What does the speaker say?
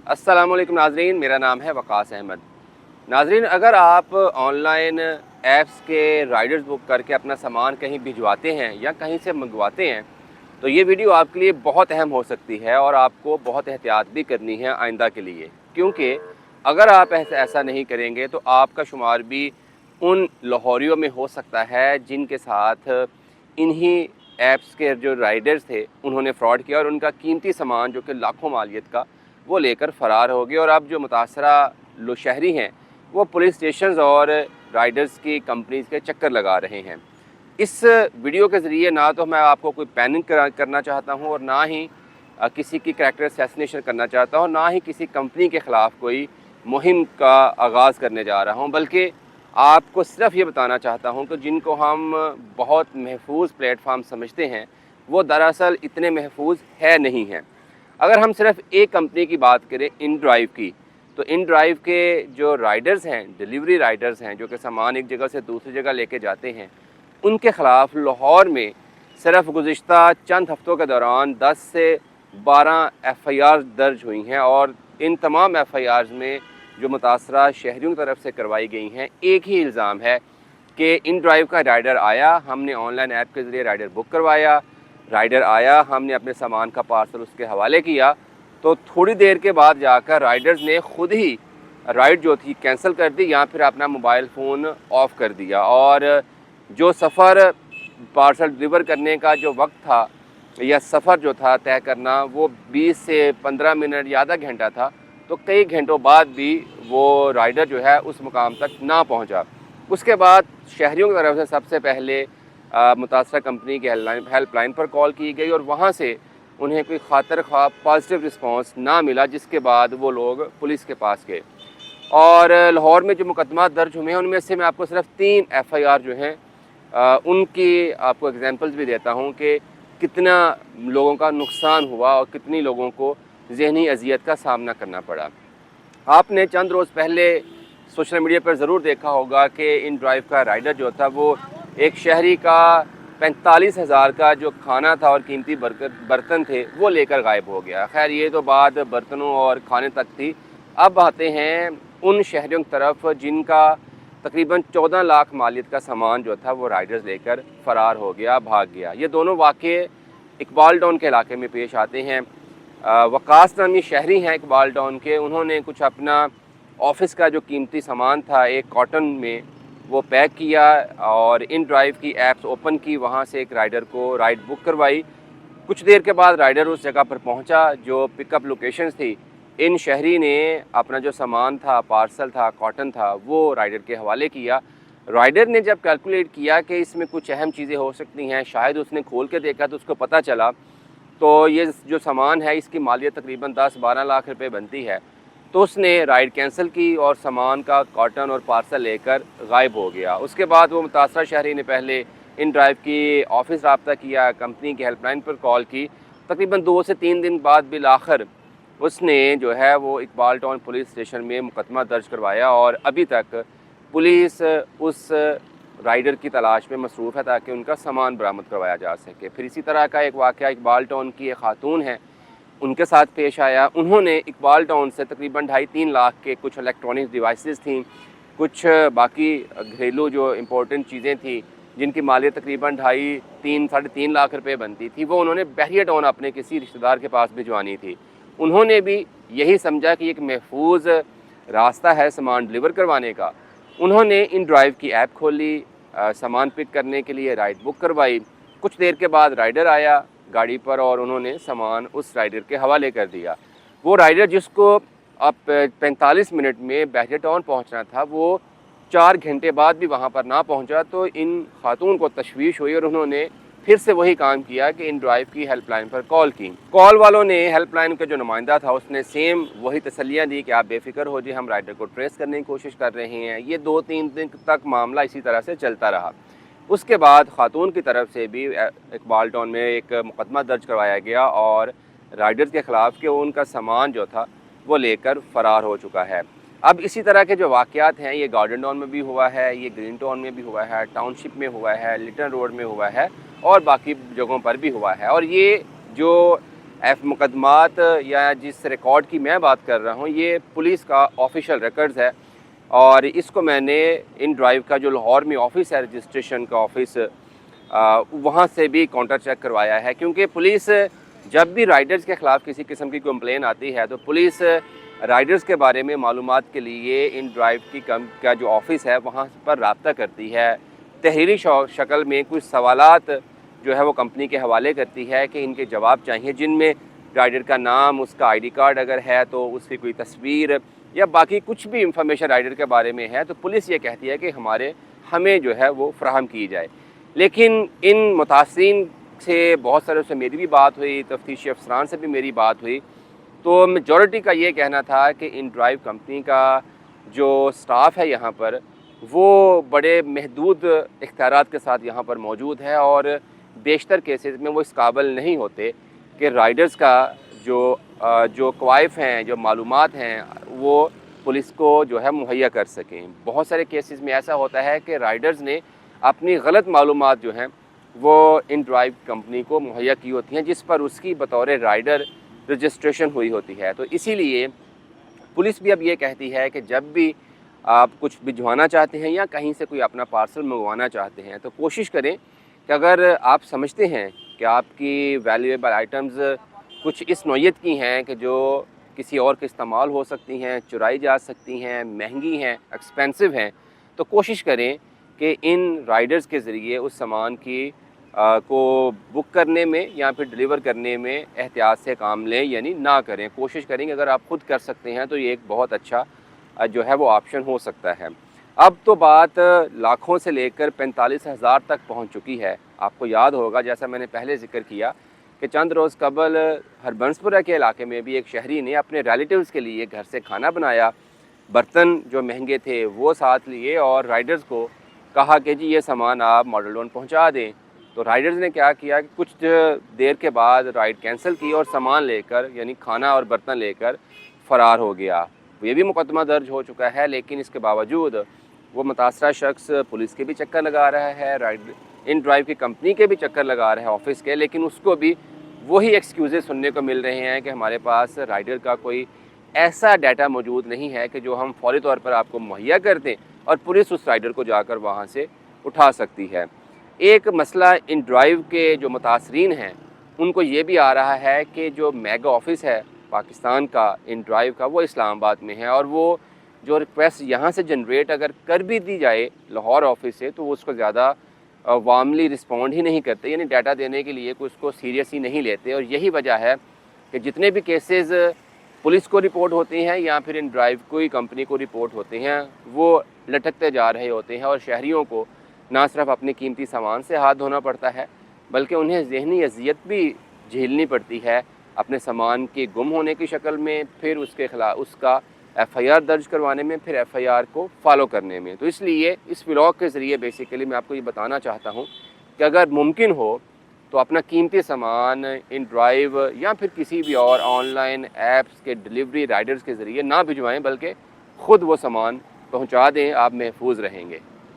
अस्सलाम वालेकुम नाजरीन, मेरा नाम है वकास अहमद। नाजरीन, अगर आप ऑनलाइन ऐप्स के राइडर्स बुक करके अपना सामान कहीं भिजवाते हैं या कहीं से मंगवाते हैं तो ये वीडियो आपके लिए बहुत अहम हो सकती है और आपको बहुत एहतियात भी करनी है आइंदा के लिए, क्योंकि अगर आप ऐसा नहीं करेंगे तो आपका शुमार भी उन लाहौरियों में हो सकता है जिनके साथ इन्हीं ऐप्स के जो राइडर्स थे उन्होंने फ़्रॉड किया और उनका कीमती सामान जो कि लाखों मालियत का वो लेकर फ़रार हो गए। और अब जो मुतासरा शहरी हैं वो पुलिस स्टेशंस और राइडर्स की कंपनीज़ के चक्कर लगा रहे हैं। इस वीडियो के ज़रिए ना तो मैं आपको कोई पैनिक करना चाहता हूँ और ना ही किसी की कैरेक्टर असैसिनेशन करना चाहता हूँ, ना ही किसी कंपनी के ख़िलाफ़ कोई मुहिम का आगाज़ करने जा रहा हूँ, बल्कि आपको सिर्फ ये बताना चाहता हूँ कि जिनको हम बहुत महफूज प्लेटफार्म समझते हैं वो दरअसल इतने महफूज है नहीं हैं। अगर हम सिर्फ एक कंपनी की बात करें, इन ड्राइव की, तो इन ड्राइव के जो राइडर्स हैं, डिलीवरी राइडर्स हैं जो कि सामान एक जगह से दूसरी जगह लेके जाते हैं, उनके ख़िलाफ़ लाहौर में सिर्फ गुज़िश्ता चंद हफ़्तों के दौरान 10 से 12 FIR दर्ज हुई हैं और इन तमाम FIRs में जो मुतासरा शहरियों की तरफ से करवाई गई हैं, एक ही इल्ज़ाम है कि इन ड्राइव का राइडर आया, हमने ऑनलाइन ऐप के ज़रिए राइडर बुक करवाया, राइडर आया, हमने अपने सामान का पार्सल उसके हवाले किया, तो थोड़ी देर के बाद जाकर राइडर्स ने ख़ुद ही राइड जो थी कैंसिल कर दी या फिर अपना मोबाइल फ़ोन ऑफ़ कर दिया। और जो सफ़र पार्सल डिलीवर करने का जो वक्त था या सफ़र जो था तय करना वो 20 से 15 मिनट या आधा घंटा था, तो कई घंटों बाद भी वो राइडर जो है उस मुकाम तक ना पहुंचा। उसके बाद शहरियों की तरफ से सबसे पहले मुतासरा कंपनी की हेल्पलाइन पर कॉल की गई और वहाँ से उन्हें कोई खातर ख्वाह पॉजिटिव रिस्पांस ना मिला, जिसके बाद वो लोग पुलिस के पास गए। और लाहौर में जो मुकदमा दर्ज हुए हैं उनमें से मैं आपको सिर्फ 3 FIR जो हैं उनकी आपको एग्जांपल्स भी देता हूं कि कितना लोगों का नुकसान हुआ और कितनी लोगों को ज़हनी अजियत का सामना करना पड़ा। आपने चंद रोज़ पहले सोशल मीडिया पर ज़रूर देखा होगा कि इन ड्राइव का राइडर जो था वो एक शहरी का 45,000 का जो खाना था और कीमती बर्तन थे वो लेकर गायब हो गया। खैर, ये तो बात बर्तनों और खाने तक थी। अब आते हैं उन शहरियों की तरफ जिनका तकरीबन 14 लाख मालियत का सामान जो था वो राइडर्स लेकर फ़रार हो गया, भाग गया। ये दोनों वाक़े इकबाल टाउन के इलाके में पेश आते हैं। वकास नामी शहरी हैं इकबाल टाउन के, उन्होंने कुछ अपना ऑफ़िस का जो कीमती सामान था एक कॉटन में वो पैक किया और इन ड्राइव की ऐप्स ओपन की, वहाँ से एक राइडर को राइड बुक करवाई। कुछ देर के बाद राइडर उस जगह पर पहुँचा जो पिकअप लोकेशंस थी। इन शहरी ने अपना जो सामान था, पार्सल था, कॉटन था, वो राइडर के हवाले किया। राइडर ने जब कैलकुलेट किया कि इसमें कुछ अहम चीज़ें हो सकती हैं, शायद उसने खोल के देखा तो उसको पता चला तो ये जो सामान है इसकी मालियत तकरीबन 10-12 लाख रुपए बनती है। तो उसने राइड कैंसिल की और सामान का कॉटन और पार्सल लेकर गायब हो गया। उसके बाद वो मुतासरा शहरी ने पहले इन ड्राइव की ऑफ़िस रब्ता किया, कंपनी की हेल्पलाइन पर कॉल की। तकरीबन 2 से 3 दिन बाद बिलाखिर उसने जो है वो इकबाल टाउन पुलिस स्टेशन में मुकदमा दर्ज करवाया और अभी तक पुलिस उस राइडर की तलाश में मसरूफ़ है ताकि उनका सामान बरामद करवाया जा सके। फिर इसी तरह का एक वाक़या इकबाल टाउन की एक खातून है, उनके साथ पेश आया। उन्होंने इकबाल टाउन से तकरीबन 2.5-3 लाख के कुछ इलेक्ट्रॉनिक डिवाइसेस थी, कुछ बाकी घरेलू जो इम्पोर्टेंट चीज़ें थी जिनकी मालियत तकरीबन 2.5-3-3.5 लाख रुपए बनती थी, वो उन्होंने बहरिया टाउन अपने किसी रिश्तेदार के पास भिजवानी थी। उन्होंने भी यही समझा कि एक महफूज रास्ता है सामान डिलीवर करवाने का। उन्होंने इन ड्राइव की ऐप खोली, सामान पिक करने के लिए राइड बुक करवाई। कुछ देर के बाद राइडर आया गाड़ी पर और उन्होंने सामान उस राइडर के हवाले कर दिया। वो राइडर जिसको अब 45 मिनट में बहरिया टाउन पहुंचना था, वो 4 घंटे बाद भी वहां पर ना पहुंचा। तो इन खातून को तशवीश हुई और उन्होंने फिर से वही काम किया कि इन ड्राइव की हेल्पलाइन पर कॉल की। कॉल वालों ने, हेल्पलाइन का जो नुमाइंदा था उसने सेम वही तसल्लियाँ दी कि आप बेफिक्र हो जी, हम राइडर को ट्रेस करने की कोशिश कर रहे हैं। ये 2-3 दिन तक मामला इसी तरह से चलता रहा। उसके बाद खातून की तरफ से भी इकबाल टाउन में एक मुकदमा दर्ज करवाया गया और राइडर्स के ख़िलाफ़ कि उनका सामान जो था वो लेकर फ़रार हो चुका है। अब इसी तरह के जो वाक़यात हैं ये गार्डन टाउन में भी हुआ है, ये ग्रीन टाउन में भी हुआ है, टाउनशिप में हुआ है, लिटन रोड में हुआ है और बाकी जगहों पर भी हुआ है। और ये जो ایف مقدمات یا جس ریکارڈ کی میں بات کر رہا ہوں یہ پولیس کا آفیشیل ریکارڈز ہے، اور اس کو میں نے ان ڈرائیو کا جو لاہور میں آفس ہے رجسٹریشن کا آفس، وہاں سے بھی کاؤنٹر چیک کروایا ہے، کیونکہ پولیس جب بھی رائڈرز کے خلاف کسی قسم کی کمپلین آتی ہے تو پولیس رائڈرز کے بارے میں معلومات کے لیے ان ڈرائیو کا جو آفس ہے وہاں پر رابطہ کرتی ہے، تحریری شکل میں کچھ سوالات جو ہے وہ کمپنی کے حوالے کرتی ہے کہ ان کے جواب چاہیے، جن میں رائڈر کا نام، اس کا آئی ڈی کارڈ اگر ہے تو اس کی کوئی تصویر یا باقی کچھ بھی انفارمیشن رائڈر کے بارے میں ہے تو پولیس یہ کہتی ہے کہ ہمیں جو ہے وہ فراہم کی جائے۔ لیکن ان متاثرین سے بہت سارے سے میری بھی بات ہوئی، تفتیشی افسران سے بھی میری بات ہوئی، تو میجورٹی کا یہ کہنا تھا کہ ان ڈرائیو کمپنی کا جو سٹاف ہے یہاں پر وہ بڑے محدود اختیارات کے ساتھ یہاں پر موجود ہے، اور بیشتر کیسز میں وہ اس قابل نہیں ہوتے کہ رائڈرز کا جو کوائف ہیں، جو معلومات ہیں وہ پولیس کو جو ہے مہیا کر سکیں۔ بہت سارے کیسز میں ایسا ہوتا ہے کہ رائڈرز نے اپنی غلط معلومات جو ہیں وہ ان ڈرائیو کمپنی کو مہیا کی ہوتی ہیں، جس پر اس کی بطور رائڈر رجسٹریشن ہوئی ہوتی ہے۔ تو اسی لیے پولیس بھی اب یہ کہتی ہے کہ جب بھی آپ کچھ بھجوانا چاہتے ہیں یا کہیں سے کوئی اپنا پارسل منگوانا چاہتے ہیں تو کوشش کریں کہ اگر آپ سمجھتے ہیں کہ آپ کی ویلیویبل آئٹمز کچھ اس نوعیت کی ہیں کہ جو کسی اور کے استعمال ہو سکتی ہیں، چرائی جا سکتی ہیں، مہنگی ہیں، ایکسپینسو ہیں، تو کوشش کریں کہ ان رائڈرز کے ذریعے اس سامان کو بک کرنے میں یا پھر ڈیلیور کرنے میں احتیاط سے کام لیں، یعنی نہ کریں۔ کوشش کریں کہ اگر آپ خود کر سکتے ہیں تو یہ ایک بہت اچھا جو ہے وہ آپشن ہو سکتا ہے۔ اب تو بات لاکھوں سے لے کر 45,000 تک پہنچ چکی ہے۔ آپ کو یاد ہوگا، جیسا میں نے پہلے ذکر کیا، کہ چند روز قبل ہربنسپورہ کے علاقے میں بھی ایک شہری نے اپنے ریلیٹیوز کے لیے گھر سے کھانا بنایا، برتن جو مہنگے تھے وہ ساتھ لیے اور رائڈرز کو کہا کہ جی یہ سامان آپ ماڈل ٹاؤن پہنچا دیں۔ تو رائڈرز نے کیا کیا کہ کچھ دیر کے بعد رائڈ کینسل کی اور سامان لے کر، یعنی کھانا اور برتن لے کر فرار ہو گیا۔ یہ بھی مقدمہ درج ہو چکا ہے، لیکن اس کے باوجود وہ متاثرہ شخص پولیس کے بھی چکر لگا رہا ہے، ان ڈرائیو کی کمپنی کے بھی چکر لگا رہا ہے آفس کے، لیکن اس کو بھی وہی ایکسکیوزز سننے کو مل رہے ہیں کہ ہمارے پاس رائڈر کا کوئی ایسا ڈیٹا موجود نہیں ہے کہ جو ہم فوری طور پر آپ کو مہیا کر دیں اور پولیس اس رائڈر کو جا کر وہاں سے اٹھا سکتی ہے۔ ایک مسئلہ ان ڈرائیو کے جو متاثرین ہیں ان کو یہ بھی آ رہا ہے کہ جو میگا آفس ہے پاکستان کا ان ڈرائیو کا وہ اسلام آباد میں ہے، اور وہ جو ریکویسٹ یہاں سے جنریٹ اگر کر بھی دی جائے لاہور آفس سے تو وہ اس کو زیادہ وارملی رسپونڈ ہی نہیں کرتے، یعنی ڈیٹا دینے کے لیے کوئی اس کو سیریس ہی نہیں لیتے، اور یہی وجہ ہے کہ جتنے بھی کیسز پولیس کو رپورٹ ہوتے ہیں یا پھر ان ڈرائیو کوئی کمپنی کو رپورٹ ہوتے ہیں وہ لٹکتے جا رہے ہوتے ہیں، اور شہریوں کو نہ صرف اپنے قیمتی سامان سے ہاتھ دھونا پڑتا ہے بلکہ انہیں ذہنی اذیت بھی جھیلنی پڑتی ہے اپنے سامان کے گم ہونے کی شکل میں، پھر اس کے خلاف اس کا ایف آئی آر درج کروانے میں، پھر ایف آئی آر کو فالو کرنے میں۔ تو اس لیے اس ولاگ کے ذریعے بیسیکلی میں آپ کو یہ بتانا چاہتا ہوں کہ اگر ممکن ہو تو اپنا قیمتی سامان ان ڈرائیو یا پھر کسی بھی اور آن لائن ایپس کے ڈیلیوری رائڈرز کے ذریعے نہ بھجوائیں، بلکہ خود وہ سامان پہنچا دیں، آپ محفوظ رہیں گے۔